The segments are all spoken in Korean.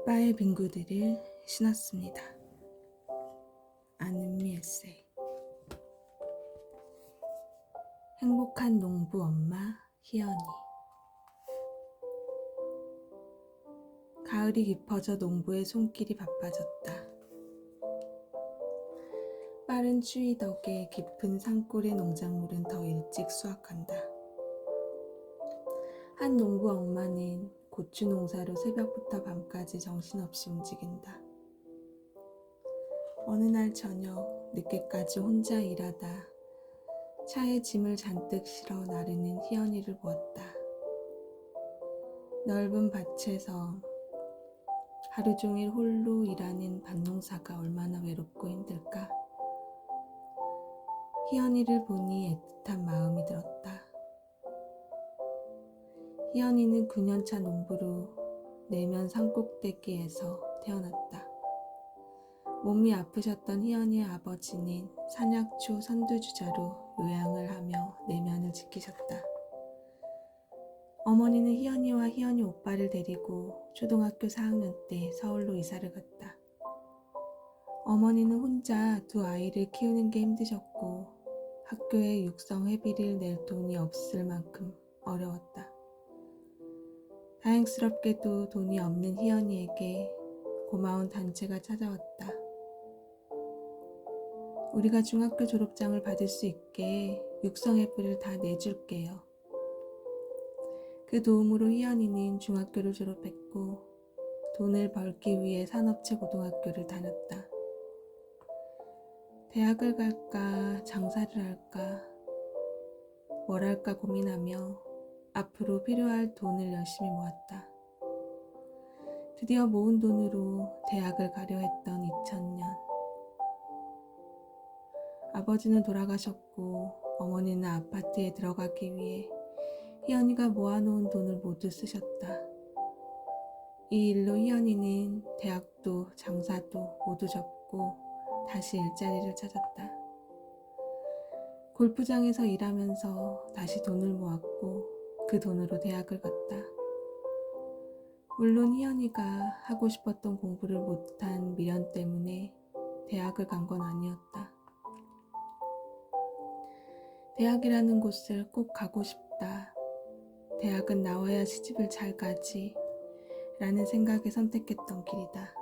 바의 빙구들을 신었습니다. 안은미 에세이. 행복한 농부 엄마 희연이. 가을이 깊어져 농부의 손길이 바빠졌다. 빠른 추위 덕에 깊은 산골의 농작물은 더 일찍 수확한다. 한 농부 엄마는 고추 농사로 새벽부터 밤까지 정신없이 움직인다. 어느 날 저녁 늦게까지 혼자 일하다 차에 짐을 잔뜩 실어 나르는 희연이를 보았다. 넓은 밭에서 하루 종일 홀로 일하는 밭농사가 얼마나 외롭고 힘들까? 희연이를 보니 애틋한 마음이 들었다. 희연이는 9년차 농부로 내면 산꼭대기에서 태어났다. 몸이 아프셨던 희연이의 아버지는 산약초 선두주자로 요양을 하며 내면을 지키셨다. 어머니는 희연이와 희연이 오빠를 데리고 초등학교 4학년 때 서울로 이사를 갔다. 어머니는 혼자 두 아이를 키우는 게 힘드셨고 학교에 육성 회비를 낼 돈이 없을 만큼 어려웠다. 다행스럽게도 돈이 없는 희연이에게 고마운 단체가 찾아왔다. 우리가 중학교 졸업장을 받을 수 있게 육성회비를 다 내줄게요. 그 도움으로 희연이는 중학교를 졸업했고 돈을 벌기 위해 산업체 고등학교를 다녔다. 대학을 갈까 장사를 할까 뭘 할까 고민하며 앞으로 필요할 돈을 열심히 모았다. 드디어 모은 돈으로 대학을 가려 했던 2000년. 아버지는 돌아가셨고 어머니는 아파트에 들어가기 위해 희연이가 모아놓은 돈을 모두 쓰셨다. 이 일로 희연이는 대학도 장사도 모두 접고 다시 일자리를 찾았다. 골프장에서 일하면서 다시 돈을 모았고 그 돈으로 대학을 갔다. 물론 희연이가 하고 싶었던 공부를 못한 미련 때문에 대학을 간 건 아니었다. 대학이라는 곳을 꼭 가고 싶다. 대학은 나와야 시집을 잘 가지 라는 생각에 선택했던 길이다.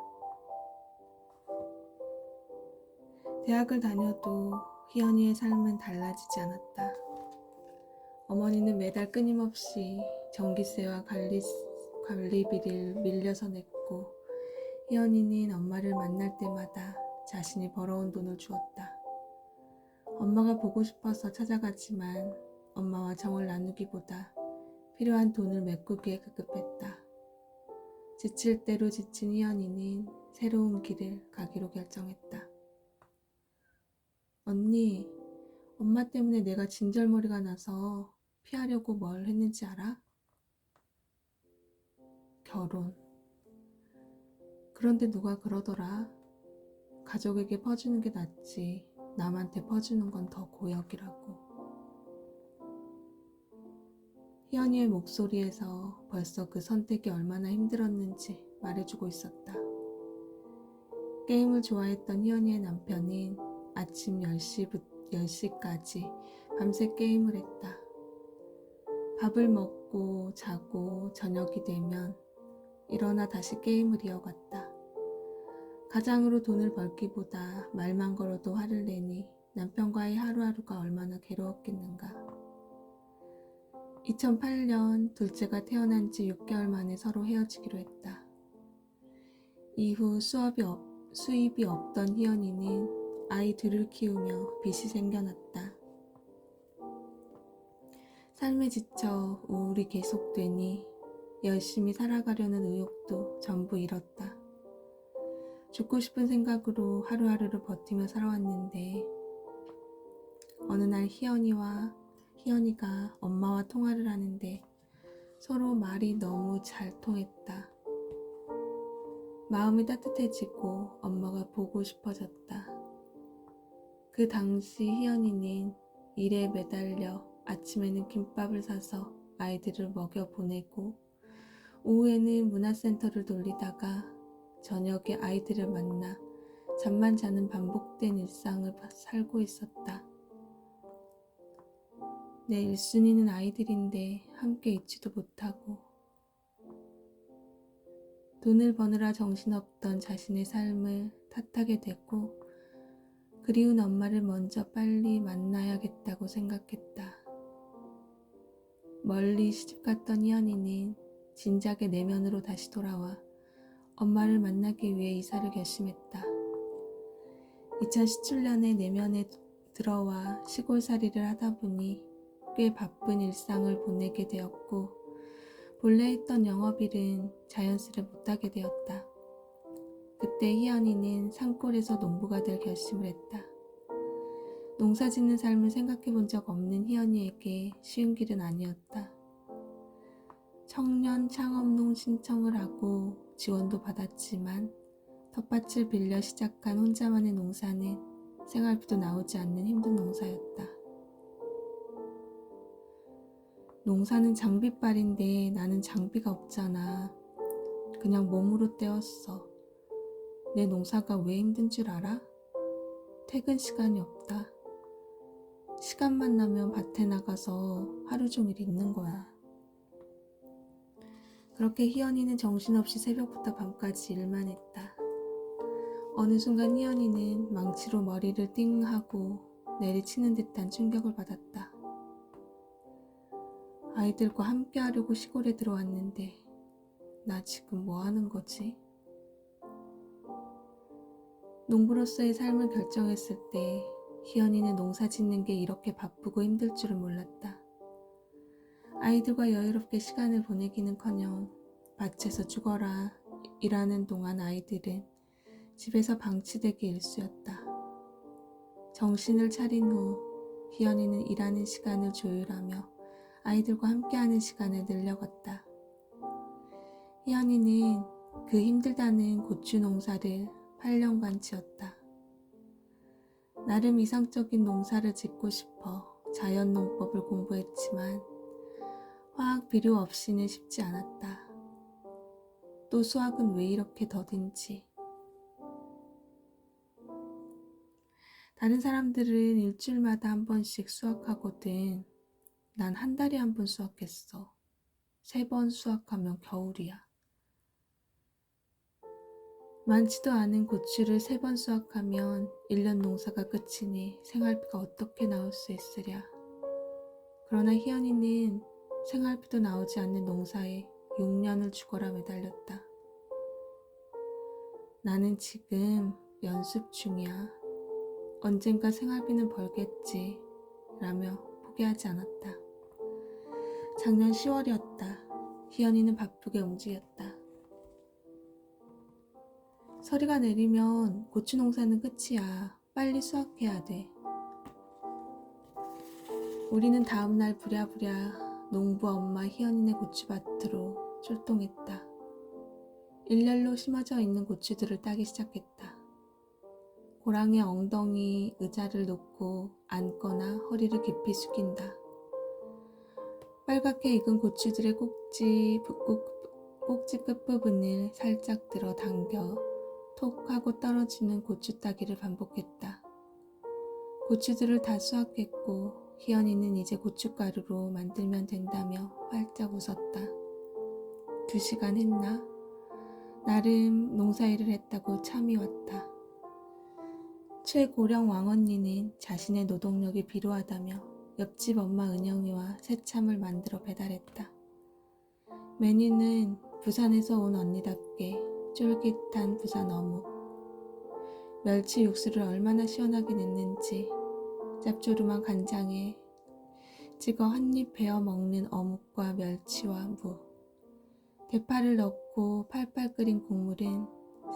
대학을 다녀도 희연이의 삶은 달라지지 않았다. 어머니는 매달 끊임없이 전기세와 관리비를 밀려서 냈고 희연이는 엄마를 만날 때마다 자신이 벌어온 돈을 주었다. 엄마가 보고 싶어서 찾아가지만 엄마와 정을 나누기보다 필요한 돈을 메꾸기에 급급했다. 지칠 대로 지친 희연이는 새로운 길을 가기로 결정했다. 언니, 엄마 때문에 내가 진절머리가 나서 피하려고 뭘 했는지 알아? 결혼. 그런데 누가 그러더라. 가족에게 퍼주는 게 낫지 남한테 퍼주는 건 더 고역이라고. 희연이의 목소리에서 벌써 그 선택이 얼마나 힘들었는지 말해주고 있었다. 게임을 좋아했던 희연이의 남편은 아침 10시까지 밤새 게임을 했다. 밥을 먹고 자고 저녁이 되면 일어나 다시 게임을 이어갔다. 가장으로 돈을 벌기보다 말만 걸어도 화를 내니 남편과의 하루하루가 얼마나 괴로웠겠는가. 2008년 둘째가 태어난 지 6개월 만에 서로 헤어지기로 했다. 이후 수입이 없던 희연이는 아이 둘을 키우며 빚이 생겨났다. 삶에 지쳐 우울이 계속되니 열심히 살아가려는 의욕도 전부 잃었다. 죽고 싶은 생각으로 하루하루를 버티며 살아왔는데 어느 날 희연이가 엄마와 통화를 하는데 서로 말이 너무 잘 통했다. 마음이 따뜻해지고 엄마가 보고 싶어졌다. 그 당시 희연이는 일에 매달려 아침에는 김밥을 사서 아이들을 먹여 보내고 오후에는 문화센터를 돌리다가 저녁에 아이들을 만나 잠만 자는 반복된 일상을 살고 있었다. 내 1순위는 아이들인데 함께 있지도 못하고 돈을 버느라 정신없던 자신의 삶을 탓하게 되고 그리운 엄마를 먼저 빨리 만나야겠다고 생각했다. 멀리 시집갔던 희연이는 진작에 내면으로 다시 돌아와 엄마를 만나기 위해 이사를 결심했다. 2017년에 내면에 들어와 시골살이를 하다 보니 꽤 바쁜 일상을 보내게 되었고 본래 했던 영업일은 자연스레 못하게 되었다. 그때 희연이는 산골에서 농부가 될 결심을 했다. 농사 짓는 삶을 생각해 본 적 없는 희연이에게 쉬운 길은 아니었다. 청년 창업농 신청을 하고 지원도 받았지만 텃밭을 빌려 시작한 혼자만의 농사는 생활비도 나오지 않는 힘든 농사였다. 농사는 장비빨인데 나는 장비가 없잖아. 그냥 몸으로 떼었어. 내 농사가 왜 힘든 줄 알아? 퇴근 시간이 없다. 시간만 나면 밭에 나가서 하루 종일 있는 거야. 그렇게 희연이는 정신없이 새벽부터 밤까지 일만 했다. 어느 순간 희연이는 망치로 머리를 띵 하고 내리치는 듯한 충격을 받았다. 아이들과 함께 하려고 시골에 들어왔는데 나 지금 뭐 하는 거지? 농부로서의 삶을 결정했을 때 희연이는 농사 짓는 게 이렇게 바쁘고 힘들 줄은 몰랐다. 아이들과 여유롭게 시간을 보내기는커녕 밭에서 죽어라 일하는 동안 아이들은 집에서 방치되기 일쑤였다. 정신을 차린 후 희연이는 일하는 시간을 조율하며 아이들과 함께하는 시간을 늘려갔다. 희연이는 그 힘들다는 고추 농사를 8년간 지었다. 나름 이상적인 농사를 짓고 싶어 자연농법을 공부했지만 화학 비료 없이는 쉽지 않았다. 또 수학은 왜 이렇게 더딘지. 다른 사람들은 일주일마다 한 번씩 수학하거든. 난 한 달에 한 번 수학했어. 3번 수학하면 겨울이야. 많지도 않은 고추를 3번 수확하면 1년 농사가 끝이니 생활비가 어떻게 나올 수 있으랴. 그러나 희연이는 생활비도 나오지 않는 농사에 6년을 죽어라 매달렸다. 나는 지금 연습 중이야. 언젠가 생활비는 벌겠지 라며 포기하지 않았다. 작년 10월이었다. 희연이는 바쁘게 움직였다. 서리가 내리면 고추 농사는 끝이야. 빨리 수확해야 돼. 우리는 다음날 부랴부랴 농부 엄마 희연이네 고추밭으로 출동했다. 일렬로 심어져 있는 고추들을 따기 시작했다. 고랑의 엉덩이 의자를 놓고 앉거나 허리를 깊이 숙인다. 빨갛게 익은 고추들의 꼭지 끝부분을 살짝 들어 당겨 톡 하고 떨어지는 고추 따기를 반복했다. 고추들을 다 수확했고 희연이는 이제 고춧가루로 만들면 된다며 활짝 웃었다. 2시간 했나? 나름 농사일을 했다고 참이 왔다. 최고령 왕언니는 자신의 노동력이 필요하다며 옆집 엄마 은영이와 새참을 만들어 배달했다. 메뉴는 부산에서 온 언니답게 쫄깃한 부산 어묵, 멸치 육수를 얼마나 시원하게 냈는지 짭조름한 간장에 찍어 한 입 베어 먹는 어묵과 멸치와 무, 대파를 넣고 팔팔 끓인 국물은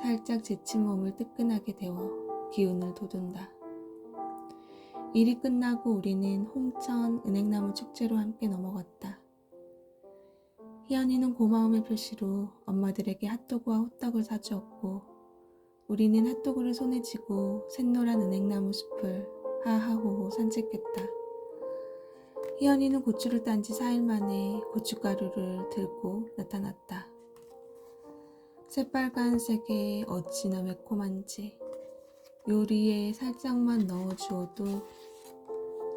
살짝 지친 몸을 뜨끈하게 데워 기운을 돋운다. 일이 끝나고 우리는 홍천 은행나무 축제로 함께 넘어갔다. 희연이는 고마움의 표시로 엄마들에게 핫도그와 호떡을 사주었고 우리는 핫도그를 손에 쥐고 샛노란 은행나무 숲을 하하호호 산책했다. 희연이는 고추를 딴 지 4일 만에 고춧가루를 들고 나타났다. 새빨간색에 어찌나 매콤한지 요리에 살짝만 넣어주어도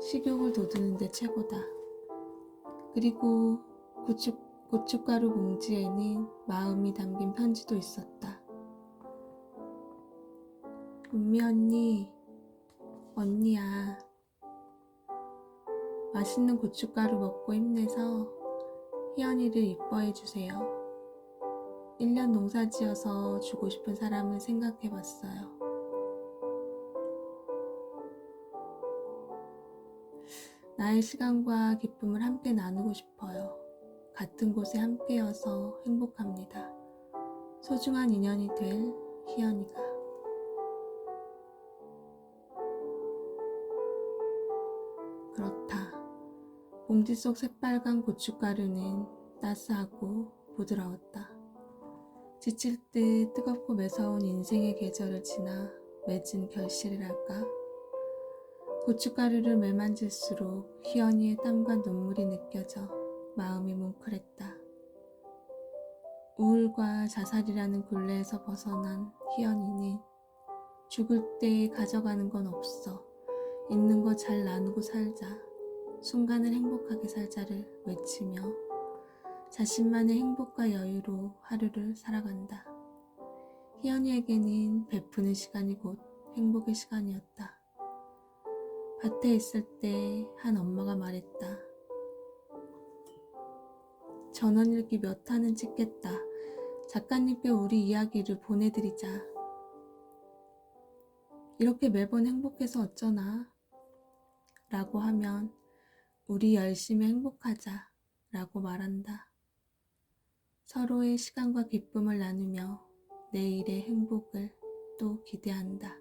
식욕을 돋우는데 최고다. 그리고 고춧가루 봉지에는 마음이 담긴 편지도 있었다. 은미 언니야. 맛있는 고춧가루 먹고 힘내서 희연이를 이뻐해 주세요. 1년 농사지어서 주고 싶은 사람을 생각해 봤어요. 나의 시간과 기쁨을 함께 나누고 싶어요. 같은 곳에 함께여서 행복합니다. 소중한 인연이 될 희연이가. 그렇다. 봉지 속 새빨간 고춧가루는 따스하고 부드러웠다. 지칠 듯 뜨겁고 매서운 인생의 계절을 지나 맺은 결실이랄까. 고춧가루를 매만질수록 희연이의 땀과 눈물이 느껴져 마음이 뭉클했다. 우울과 자살이라는 굴레에서 벗어난 희연이는 죽을 때 가져가는 건 없어. 있는 거 잘 나누고 살자. 순간을 행복하게 살자를 외치며 자신만의 행복과 여유로 하루를 살아간다. 희연이에게는 베푸는 시간이 곧 행복의 시간이었다. 밭에 있을 때 한 엄마가 말했다. 전원일기 몇 화는 찍겠다. 작가님께 우리 이야기를 보내드리자. 이렇게 매번 행복해서 어쩌나? 라고 하면 우리 열심히 행복하자 라고 말한다. 서로의 시간과 기쁨을 나누며 내일의 행복을 또 기대한다.